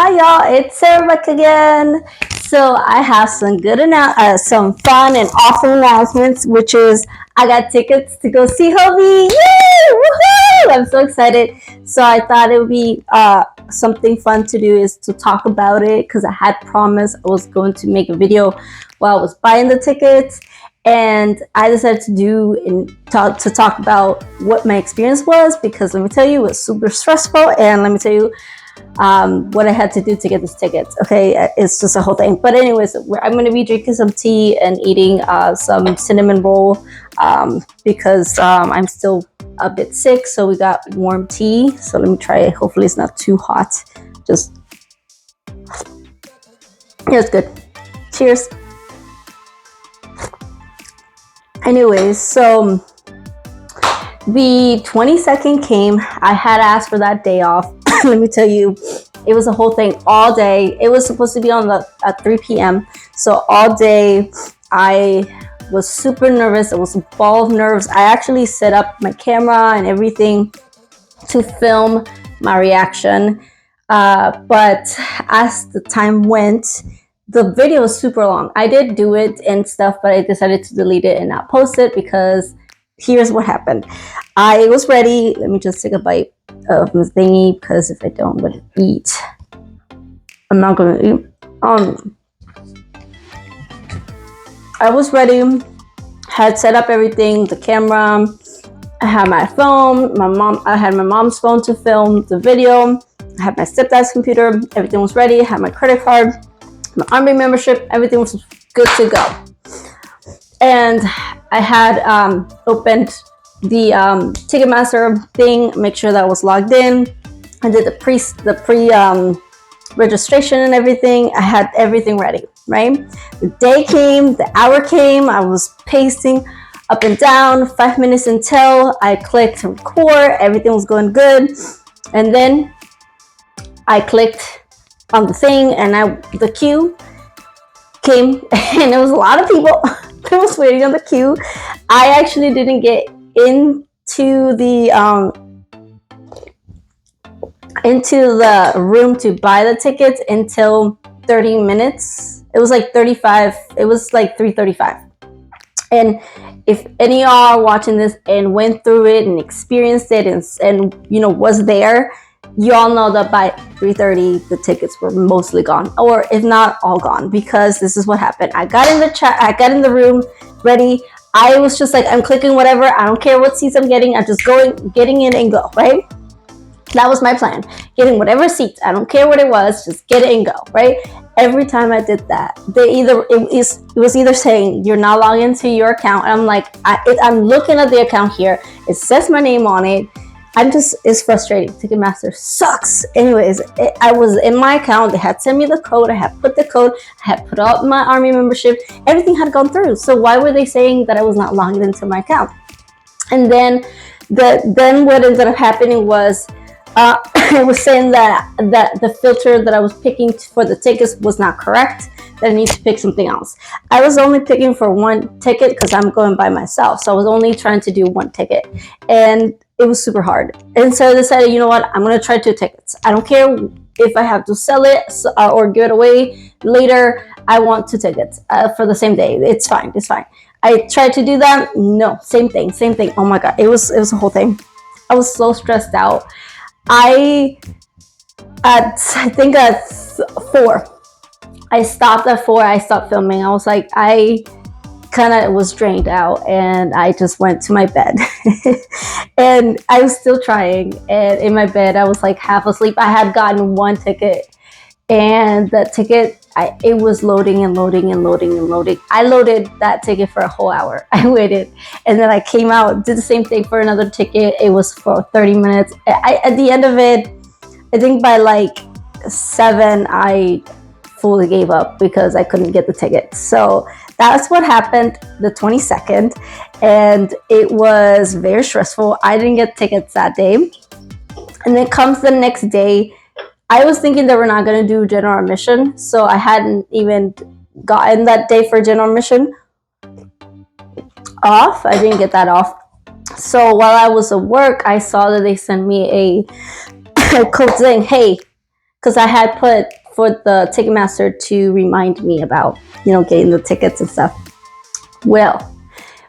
Hi y'all, it's Sarah back again. So I have some fun and awesome announcements, which is I got tickets to go see Hobie. Yay! Woohoo! I'm so excited. So I thought it would be something fun to do is to talk about it because I had promised I was going to make a video while I was buying the tickets, and I decided to talk about what my experience was, because let me tell you, it was super stressful, and let me tell you what I had to do to get these tickets. Okay, it's just a whole thing. But anyways, I'm going to be drinking some tea and eating some cinnamon roll because I'm still a bit sick. So we got warm tea. So let me try it. Hopefully it's not too hot. Just, yeah, it's good. Cheers. Anyways, so the 22nd came. I had asked for that day off. Let me tell you, it was a whole thing all day. It was supposed to be at 3 p.m. So all day I was super nervous. It was a ball of nerves. I actually set up my camera and everything to film my reaction. But as the time went, the video was super long. I did do it and stuff, but I decided to delete it and not post it because here's what happened. I was ready. Let me just take a bite of the thingy, because if I don't, I'm going to eat. I'm not going to eat. I was ready. Had set up everything, the camera. I had my phone. I had my mom's phone to film the video. I had my stepdad's computer. Everything was ready. I had my credit card, my Army membership. Everything was good to go. And I had opened the Ticketmaster thing, make sure that I was logged in. I did the pre registration and everything. I had everything ready, right? The day came, the hour came. I was pacing up and down. 5 minutes until I clicked record. Everything was going good, and then I clicked on the thing, and the queue came, and there was a lot of people that was waiting on the queue. I actually didn't get into the room to buy the tickets until 30 minutes. It was like 35. It was like 3:35. And if any of y'all are watching this and went through it and experienced it and was there, you all know that by 3:30 the tickets were mostly gone, or if not all gone, because this is what happened. I got in the chat, I got in the room ready. I was just like, I'm clicking whatever. I don't care what seats I'm getting. I'm just getting in and go, right? That was my plan. Getting whatever seats. I don't care what it was. Just get it and go, right? Every time I did that, it was either saying you're not logged into your account. And I'm like, I'm looking at the account here. It says my name on it. It's frustrating. Ticketmaster sucks. Anyways, I was in my account. They had sent me the code. I had put the code. I had put up my Army membership. Everything had gone through. So why were they saying that I was not logged into my account? And then what ended up happening was it was saying that the filter that I was picking for the tickets was not correct, that I need to pick something else. I was only picking for one ticket because I'm going by myself. So I was only trying to do one ticket, and it was super hard. And so I decided, you know what, I'm going to try 2 tickets. I don't care if I have to sell it or give it away later. I want 2 tickets for the same day. It's fine. I tried to do that. No, same thing. Oh my God. It was a whole thing. I was so stressed out. I think at 4, I stopped at 4. I stopped filming. I was like, I kind of was drained out, and I just went to my bed. And I was still trying, and in my bed I was like half asleep. I had gotten 1 ticket, and that ticket, it was loading and loading. I loaded that ticket for a whole hour. I waited, and then I came out, did the same thing for another ticket. It was for 30 minutes. At the end of it, I think by like 7, I fully gave up because I couldn't get the ticket. So that's what happened the 22nd, and it was very stressful. I didn't get tickets that day, and then comes the next day. I was thinking that we're not going to do general admission, so I hadn't even gotten that day for general admission off. I didn't get that off. So while I was at work, I saw that they sent me a code saying, hey, because I had put for the Ticketmaster to remind me about, getting the tickets and stuff. Well,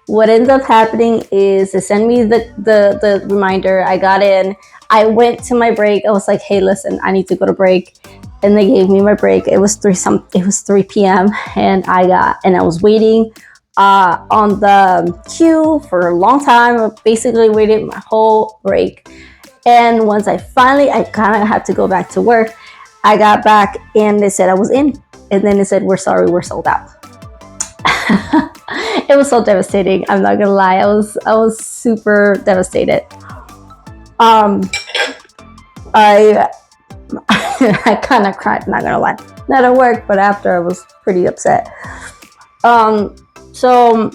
what ends up happening is they send me the reminder. I got in. I went to my break. I was like, hey, listen, I need to go to break. And they gave me my break. It was 3 p.m. and I was waiting on the queue for a long time. I basically waited my whole break. And once I kind of had to go back to work. I got back and they said I was in. And then they said, we're sorry, we're sold out. It was so devastating. I'm not gonna lie. I was super devastated. I I kind of cried. Not gonna lie. Not at work, but after I was pretty upset. So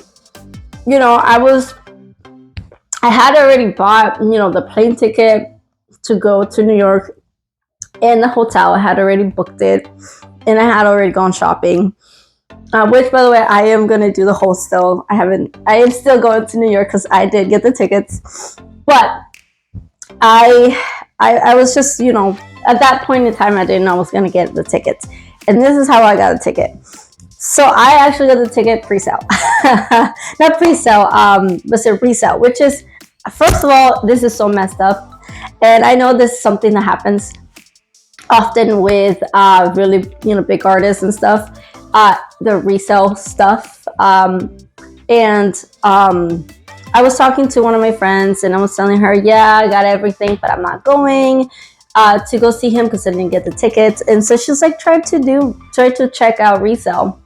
I had already bought the plane ticket to go to New York, and the hotel. I had already booked it, and I had already gone shopping. Which, by the way, I am gonna do the whole still. I am still going to New York because I did get the tickets, but I was just at that point in time I didn't know I was gonna get the tickets, and this is how I got a ticket. So I actually got the ticket pre-sale, not pre-sale, but a resale, which is, first of all, this is so messed up, and I know this is something that happens often with really big artists and stuff, the resale stuff, and I was talking to one of my friends and I was telling her, yeah, I got everything, but I'm not going to go see him because I didn't get the tickets. And so she's like, try to check out resale.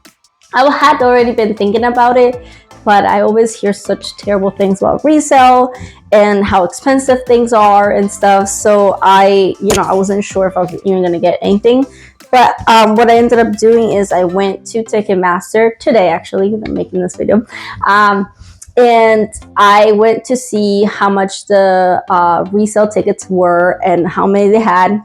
I had already been thinking about it, but I always hear such terrible things about resale and how expensive things are and stuff. So I wasn't sure if I was even going to get anything. But what I ended up doing is I went to Ticketmaster today, actually. I'm making this video. And I went to see how much the resale tickets were and how many they had.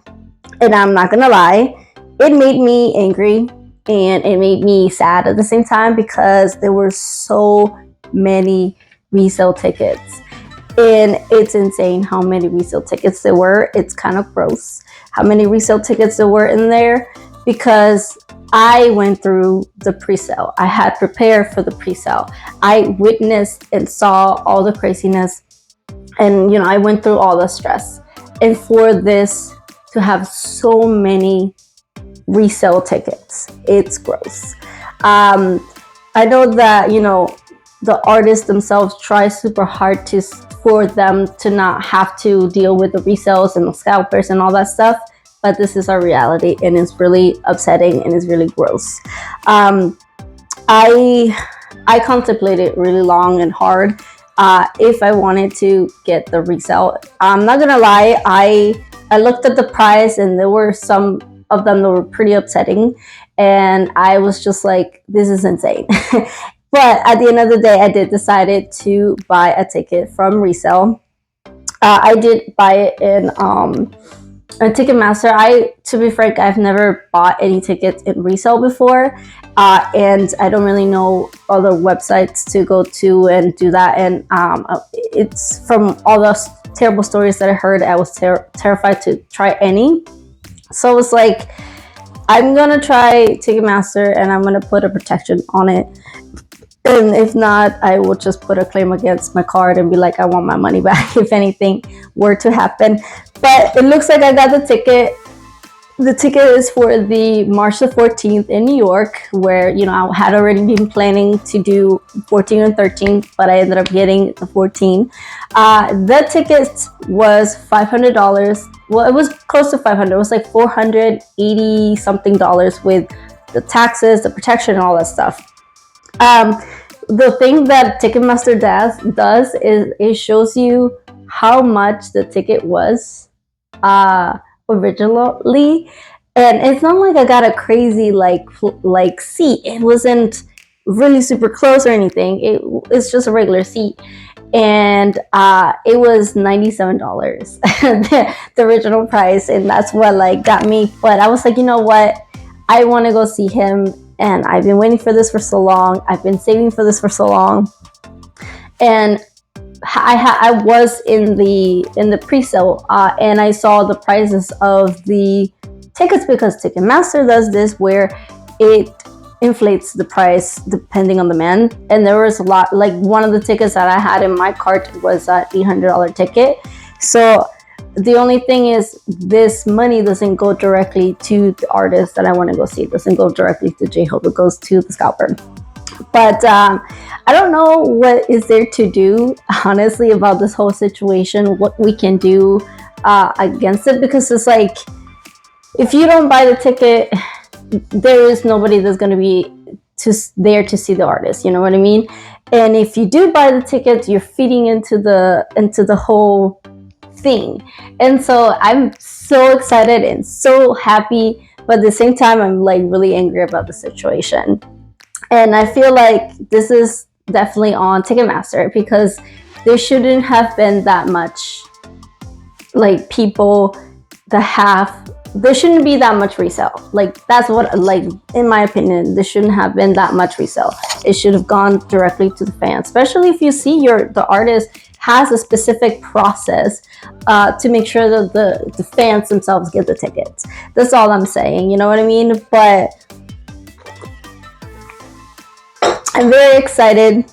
And I'm not going to lie, it made me angry. And it made me sad at the same time because there were so many resale tickets. And it's insane how many resale tickets there were. It's kind of gross how many resale tickets there were in there, because I went through the pre-sale. I had prepared for the pre-sale. I witnessed and saw all the craziness. And, I went through all the stress. And for this to have so many resale tickets, it's gross. I know that the artists themselves try super hard for them to not have to deal with the resales and the scalpers and all that stuff, but this is our reality, and it's really upsetting and it's really gross. I contemplated really long and hard if I wanted to get the resale. I'm not gonna lie, I looked at the price and there were some of them that were pretty upsetting, and I was just like, this is insane. But at the end of the day, I did decided to buy a ticket from resale. I did buy it in a Ticketmaster. To be frank, I've never bought any tickets in resale before, and I don't really know other websites to go to and do that. And it's from all the terrible stories that I heard, I was terrified to try any. So I was like, I'm gonna try Ticketmaster and I'm gonna put a protection on it. And if not, I will just put a claim against my card and be like, I want my money back if anything were to happen. But it looks like I got the ticket. The ticket is for the March the 14th in New York, where, I had already been planning to do 14 and 13, but I ended up getting the 14. The ticket was $500. Well, it was close to 500. It was like $480 something with the taxes, the protection, and all that stuff. The thing that Ticketmaster does is it shows you how much the ticket was originally, and it's not like I got a crazy like seat. It wasn't really super close or anything. It's just a regular seat, and it was $97 the original price, and that's what got me. But I was like, you know what, I want to go see him, and I've been waiting for this for so long. I've been saving for this for so long, and I was in the pre-sale, and I saw the prices of the tickets, because Ticketmaster does this where it inflates the price depending on demand. And there was a lot, like one of the tickets that I had in my cart was an $800 ticket. So the only thing is, this money doesn't go directly to the artist that I want to go see. It doesn't go directly to Jhope. It goes to the scalper. But I don't know what is there to do, honestly, about this whole situation, what we can do against it, because it's like, if you don't buy the ticket, there is nobody that's going to be there to see the artist, you know what I mean? And if you do buy the tickets, you're feeding into the whole thing. And so I'm so excited and so happy, but at the same time I'm like really angry about the situation. And I feel like this is definitely on Ticketmaster, because there shouldn't have been that much, like, people that have, there shouldn't be that much resale. Like, that's what, like, in my opinion, there shouldn't have been that much resale. It should have gone directly to the fans, especially if you see the artist has a specific process to make sure that the fans themselves get the tickets. That's all I'm saying, you know what I mean? But I'm very excited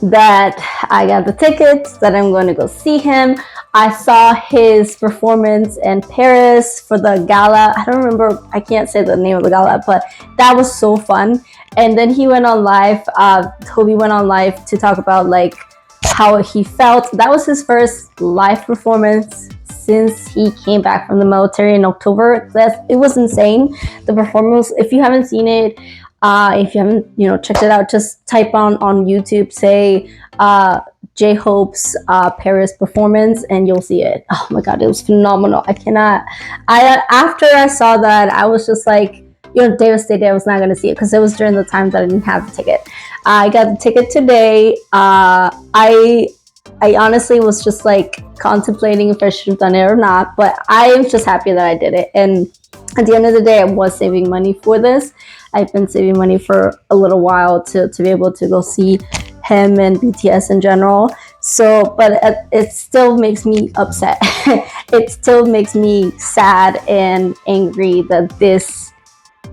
that I got the tickets, that I'm going to go see him. I saw his performance in Paris for the gala. I don't remember, I can't say the name of the gala, but that was so fun. And then he went on live, Toby went on live to talk about like how he felt. That was his first live performance since he came back from the military in October. It was insane. The performance, if you haven't seen it, if you haven't, checked it out, just type on YouTube, say Jhope's Paris performance, and you'll see it. Oh my God, it was phenomenal. After I saw that, I was just like, devastated I was not going to see it, because it was during the time that I didn't have the ticket. I got the ticket today. I honestly was just like contemplating if I should have done it or not, but I am just happy that I did it. And at the end of the day, I was saving money for this. I've been saving money for a little while to be able to go see him and BTS in general. So, but it still makes me upset. It still makes me sad and angry that this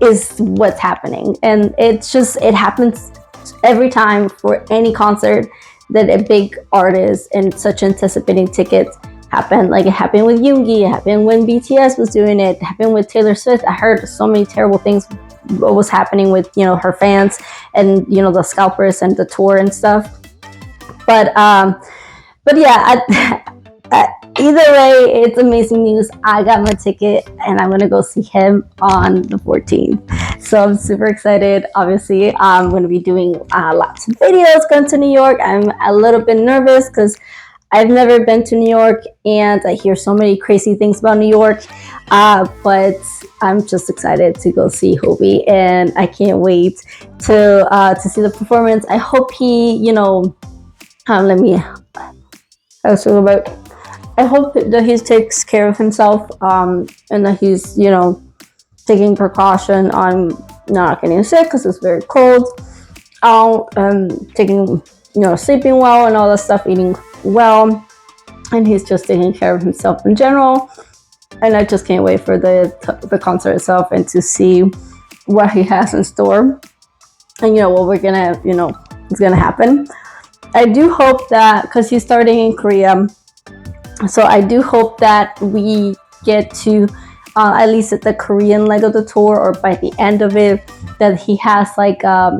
is what's happening. And it happens every time for any concert that a big artist and such anticipating tickets happen. Like, it happened with Yoongi, it happened when BTS was doing it happened with Taylor Swift. I heard so many terrible things what was happening with her fans and the scalpers and the tour and stuff. But yeah, either way, it's amazing news. I got my ticket and I'm gonna go see him on the 14th. So I'm super excited. Obviously, I'm gonna be doing lots of videos going to New York. I'm a little bit nervous because I've never been to New York and I hear so many crazy things about New York. But I'm just excited to go see Jhope, and I can't wait to see the performance. I hope he, I hope that he takes care of himself, and that he's, taking precaution on not getting sick because it's very cold. Taking, sleeping well and all that stuff, eating well, and he's just taking care of himself in general. And I just can't wait for the concert itself and to see what he has in store, and what we're gonna, is gonna happen. I do hope that, because he's starting in Korea, so I do hope that we get to at least at the Korean leg of the tour, or by the end of it, that he has like a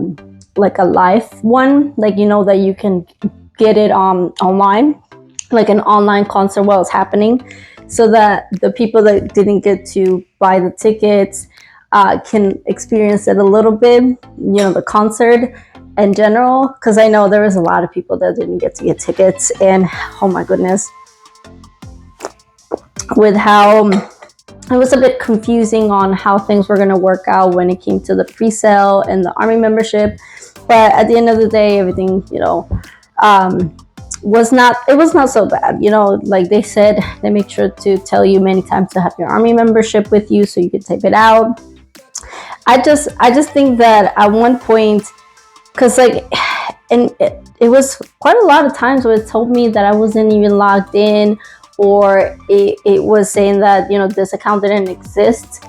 live one, like that you can get it online, like an online concert while it's happening, so that the people that didn't get to buy the tickets can experience it a little bit, the concert in general, because I know there was a lot of people that didn't get to get tickets, and oh my goodness, with how it was a bit confusing on how things were going to work out when it came to the pre-sale and the army membership. But at the end of the day, everything was not so bad. Like they said, they make sure to tell you many times to have your army membership with you so you can type it out. I just think that at one point, because and it was quite a lot of times where it told me that I wasn't even logged in, or it was saying that this account didn't exist.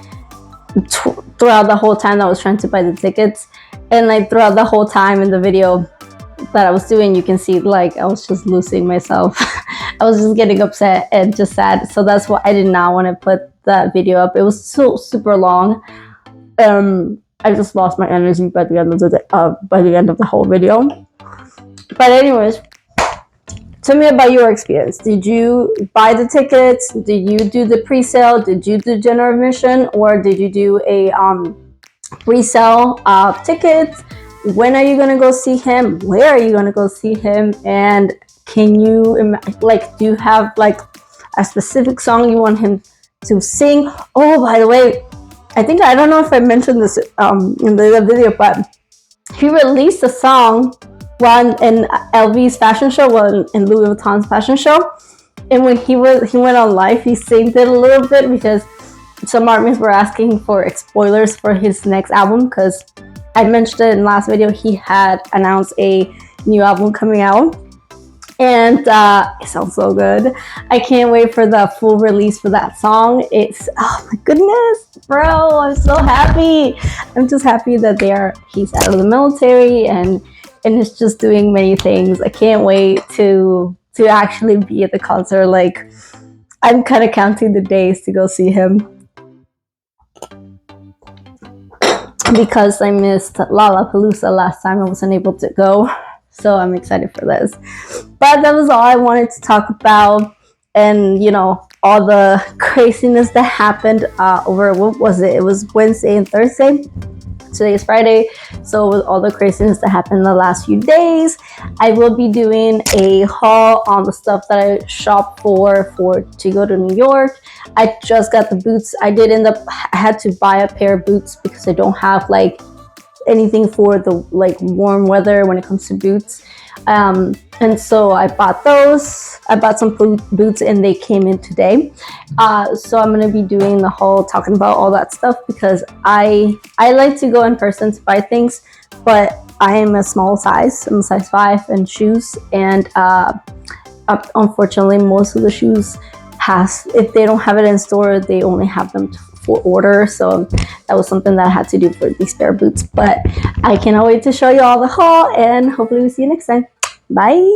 throughout the whole time that I was trying to buy the tickets. And like throughout the whole time in the video that I was doing, you can see like I was just losing myself. I was just getting upset and just sad. So that's why I did not want to put that video up. It was so super long. I just lost my energy by the end of the whole video. But anyways, tell me about your experience. Did you buy the tickets? Did you do the pre-sale? Did you do general admission, or did you do a pre-sale tickets? When are you gonna go see him? Where are you gonna go see him? And can you like, do you have like a specific song you want him to sing? Oh, by the way, I don't know if I mentioned this in the video, but he released a song while in LV's fashion show, well, in Louis Vuitton's fashion show. And when he went on live, he sang it a little bit because some artists were asking for spoilers for his next album, because I mentioned it in the last video, he had announced a new album coming out. And it sounds so good. I can't wait for the full release for that song. It's, oh my goodness, bro, I'm so happy. I'm just happy that he's out of the military and is just doing many things. I can't wait to actually be at the concert. Like, I'm kind of counting the days to go see him, because I missed Lollapalooza last time. I wasn't able to go. So I'm excited for this. But that was all I wanted to talk about. And, you know, all the craziness that happened over, what was it? It was Wednesday and Thursday. Today is Friday. So with all the craziness that happened in the last few days, I will be doing a haul on the stuff that I shop for to go to New York. I just got the boots. I had to buy a pair of boots because I don't have like anything for the like warm weather when it comes to boots, and so I bought those. I bought some boots and they came in today, so I'm gonna be doing the whole talking about all that stuff, because I like to go in person to buy things, but I am a small size. I'm a size 5 in shoes, and unfortunately most of the shoes if they don't have it in store, they only have them for order. So that was something that I had to do for these pair of boots. But I cannot wait to show you all the haul, and hopefully we see you next time. Bye.